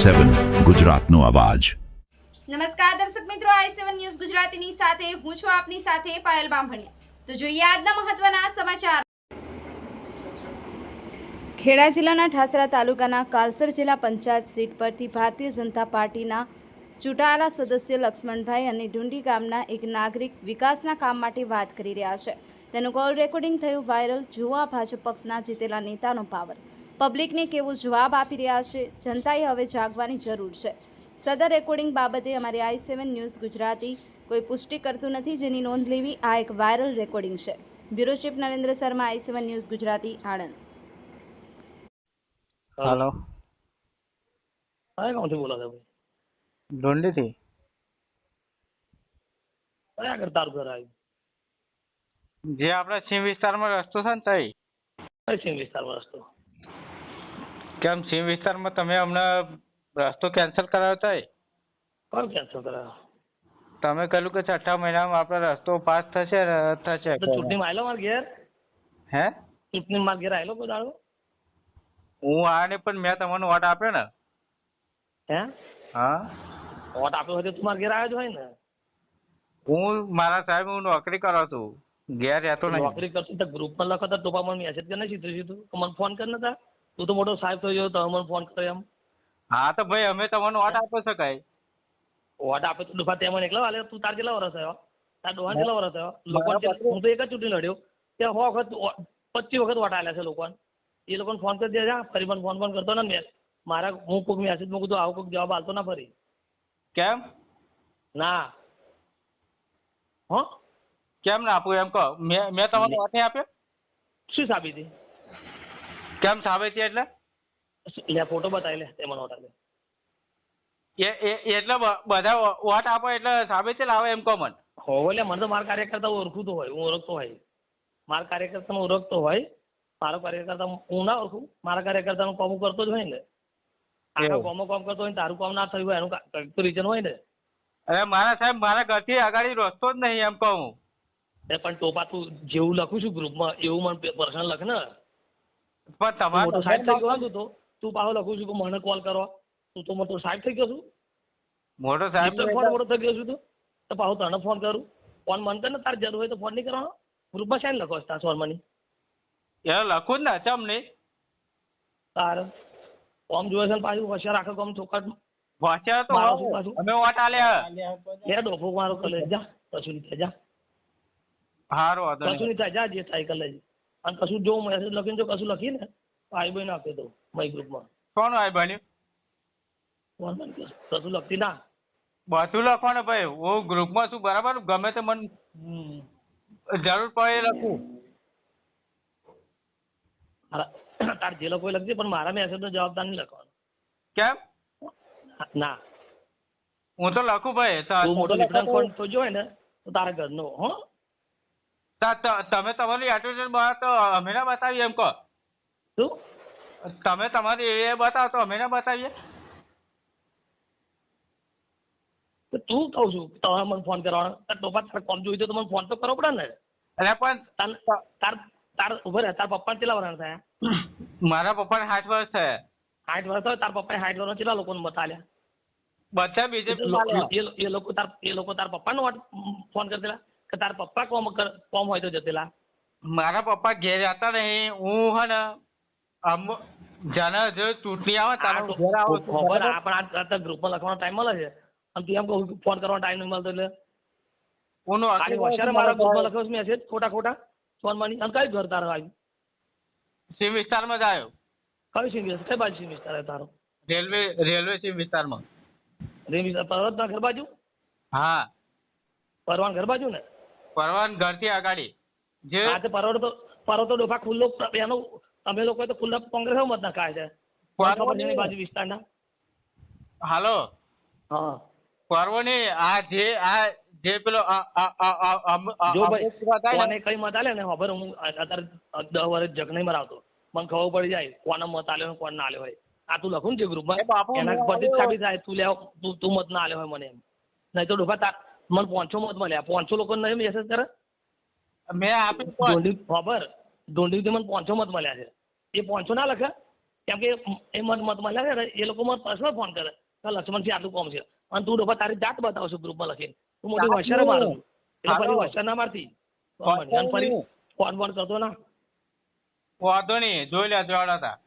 i7 ગુજરાતનો અવાજ। નમસ્કાર દર્શક મિત્રો, i7 ન્યૂઝ ગુજરાતીની સાથે હું છું આપની સાથે પાયલ બામભણિયા। તો જોઈએ આજના મહત્વના સમાચાર। ખેડા જિલ્લાના ઠાસરા તાલુકાના કાલસર જિલ્લા પંચાયત સીટ પરથી ભારતીય જનતા પાર્ટીના ચૂંટાયેલા સદસ્ય લક્ષ્મણભાઈ અને ઢુંડી ગામના એક નાગરિક વિકાસના કામ માટે વાત કરી રહ્યા છે। તેનું કોલ રેકોર્ડિંગ થયું વાયરલ। જુઓ ભાજપ પક્ષના જીતેલા નેતાનો પાવર, પબ્લિકને કેવો જવાબ આપી રહ્યા છે। જનતાએ હવે જાગવાની જરૂર છે। સદર રેકોર્ડિંગ બાબતે અમારી i7 ન્યૂઝ ગુજરાતી કોઈ પુષ્ટિ કરતું નથી, જેની નોંધ લેવી। આ એક વાયરલ રેકોર્ડિંગ છે। Bureau chief Narendra Sharma, i7 news Gujarati, Anand. Hello अरे कौन से बोला था भाई? ढूंढी थी। क्या करता घर आई? જે આપણે સિંહ વિસ્તારમાં રસ્તો છે ને તઈ अरे सिंह विस्तार में रस्तो કેમ સિંહ વિસ્તારમાં તમે હમણાં રસ્તો કેન્સલ કરાવ્યો તઈ कब कैंसिल करा? તમે કહ્યું કે છઠ્ઠા મહિનામાં આપણો રસ્તો પાસ થશે ને થશે तो चुटनी में आयलो मार घेर હે चुटनी मार घेर आयलो को दाड़ो હું આ ને પણ મેં તમને વોટ આપ્યો ને हैं હા वोट आपे होते तुम्हारे घेर आयो जो है ना હું મારા સાહેબ હું નોકરી કરું છું, ઘેર રહેતો નહીં। नौकरी करती तो ग्रुप में लखा था टोपा मन मैसेज करना सीधी तू मन फोन करना था तू तो मोटो साहेब तो जो तो मन फोन करे हम હા તો ભાઈ અમે તમને વોટ આપી શકાય। वोट आपे तो दुफा तेमन एकला वाले तू तार जेला वरस आयो तार दोहान जेला वरस आयो लोकोन હું તો એક જ ચૂંટણી લડ્યો તે 100 વખત 25 વખત વોટ આલ્યા છે લોકોને। એ લોકોને ફોન કરી દેજા, ફરી મને ફોન કરતો ને મારા હું કોઈક મેસેજ મૂકું તો આવું કોઈક જવાબ આલતો ના ફરી કેમ ના હો કેમ ના આપું એમ કહો। મેં તમને વોટ નહીં આપ્યો શું સાબિતી કેમ સાબિતી એટલે લે ફોટો બતાવી લે તે મને વોટ આલે એટલે બધા વોટ આપો એટલે સાબિતી લાવે એમ કહો મને। હોવે લે મને તો મારા કાર્યકર્તા ઓળખું તો હોય, હું ઓળખતો હોય, મારા કાર્યકર્તાને ઓળખતો હોય, મારો કાર્યકર્તા હું ના ઓળખું, મારા કાર્યકર્તાનું કામ કરતો જ હોય ને આખા ગામમાં કામ કરતો હોય ને તારું કામ ના થયું હોય એનું કંઈક તો રીઝન હોય ને। અરે મારા સાહેબ મારા ઘરથી આગળ રસ્તો જ નહીં એમ કહું। પણ ટોપા તું જેવું લખું છું ગ્રુપમાં એવું મને પર્સનલ લખ ને પણ તમારે મોટો સાહેબ થઈ ગયો તું તો તું પાછો લખું છું કે મને કોલ કરો તું તો મોટો સાહેબ થઈ ગયો છું મોટો સાહેબ ફોન મોટો થઈ ગયો છું તું તો પાછો તને ફોન કરું ફોન મન કર ને તાર જરૂર હોય તો ફોન નહીં કરવાનો ગ્રુપમાં સાઈન લખો તાર સોલમાની એ લખું જ ને ચમ નહીં તાર કોમ જોવે છે ને પાછું હોશિયાર આખો કોમ ચોકટ વાંચ્યા તો મારો શું પાછું? અમે વોટ આલ્યા લે ડોફો મારો કલે જા કશું નહીં થાય જા હારું વાંધો કશું નહીં। નહીં થાય જા જે થાય કલે અને કશું જો મેસેજ લખીને જો કશું લખીને ભાઈ બહેન આપી દઉં મારી ગ્રુપમાં કોણ હોય બન્યું ફોન બંધ કર કશું લખતી ના બધું લખવાનું ભાઈ। હું ગ્રુપમાં છું બરાબર, ગમે તે મને જરૂર પડે એ લખું। તાર જે લોકો લખજે પણ મારા મેસેજનો જવાબદાર નહીં લખવાનો કેમ ના હું તો લખું ભાઈ। તું મોટો લિફ્ટન ફોન તો જો હોય ને તો તારા ઘરનો હો તમે તમારી એટ્રીબ્યુટ બતાવો તો અમે ના બતાવીએ એમ કહો। શું તમે તમારી એ બતાવો તો અમે ના બતાવીએ। તો તું કહું છું તમારે મને ફોન કરવાનો તાર ટોપા તારે કોમ જોઈ તો મને ફોન તો કરવો પડે ને અરે પણ તાર તાર તાર ઉભો રહે તાર પપ્પાને કેટલા વર્ષ થયા મારા પપ્પાને 60 વર્ષ થયા। 60 વર્ષ હોય તાર પપ્પાએ 60 વર્ષ કેટલા લોકોને બતાલ્યા બધા બીજેપી એ લોકો તાર પપ્પાનો ફોન કરતેલા કે તાર પપ્પા કોમ હોય તો જતેલા મારા પપ્પા ઘેર જતા નહીં। હું હે ને જાણે જો ચૂંટણી આવે તારે ઘેર આવો ખબર પણ આ ગ્રુપમાં લખવાનો ટાઈમ મળે છે અને તું એમ કહું ફોન કરવાનો ટાઈમ નહીં મળતો એટલે હું ખાલી હોશિયાર મારા ગ્રુપમાં લખ્યો છે મેસેજ ખોટા ફોન માની અને કઈ ઘર તારો આવ્યું સિંહ વિસ્તારમાં જ આવ્યો। કઈ સિંહ કઈ બાજુ સિંહ વિસ્તાર તારો રેલવે સિંહ વિસ્તારમાં। પર્વતના ઘર બાજુ હા પરવાન ઘર બાજુ ને પરવાન ઘરથી આગાડી જે હા તે પર્વત તો ડોફા ખુલ્લો એનો અમે લોકો તો ખુલ્લા કોંગ્રેસ મત નાખાય છે પરવતની બાજુ વિસ્તારના હાલો હા પરવની આ જે પેલો જો ભાઈ કોને કઈ મત આલે ને ખબર હું અત્યારે 10 વર્ષ જગ નહીં મરાવતો મને ખબર પડી જાય કોને મત આલ્યો ને કોને ના આલ્યો હોય। આ તું લખું ને જે ગ્રુપમાં એના પરથી જ સાબિત થાય તું મત ના આલ્યો હોય મને એમ નહીં તો ડોફા તાર મને 500 મત મળ્યા 500 લોકો નહીં મેસેજ કરે મેં આપી ખબર ઢોંડી મને 500 મત મળ્યા છે એ 500 ના લખે કેમ કે એ મત મળ્યા ને એ લોકો મને પર્સનલ ફોન કરે કે લક્ષ્મણસિંહ આટલું કોમ છે અને તું ડોફા તારી જાત બતાવશું ગ્રુપમાં લખીને તું મોટી હોશિયાર મારું એટલે ફરી હોશિયાર ના મારતી ફરી ફોન કરતો ના વાંધો નહીં જોઈ લે જોડા હતા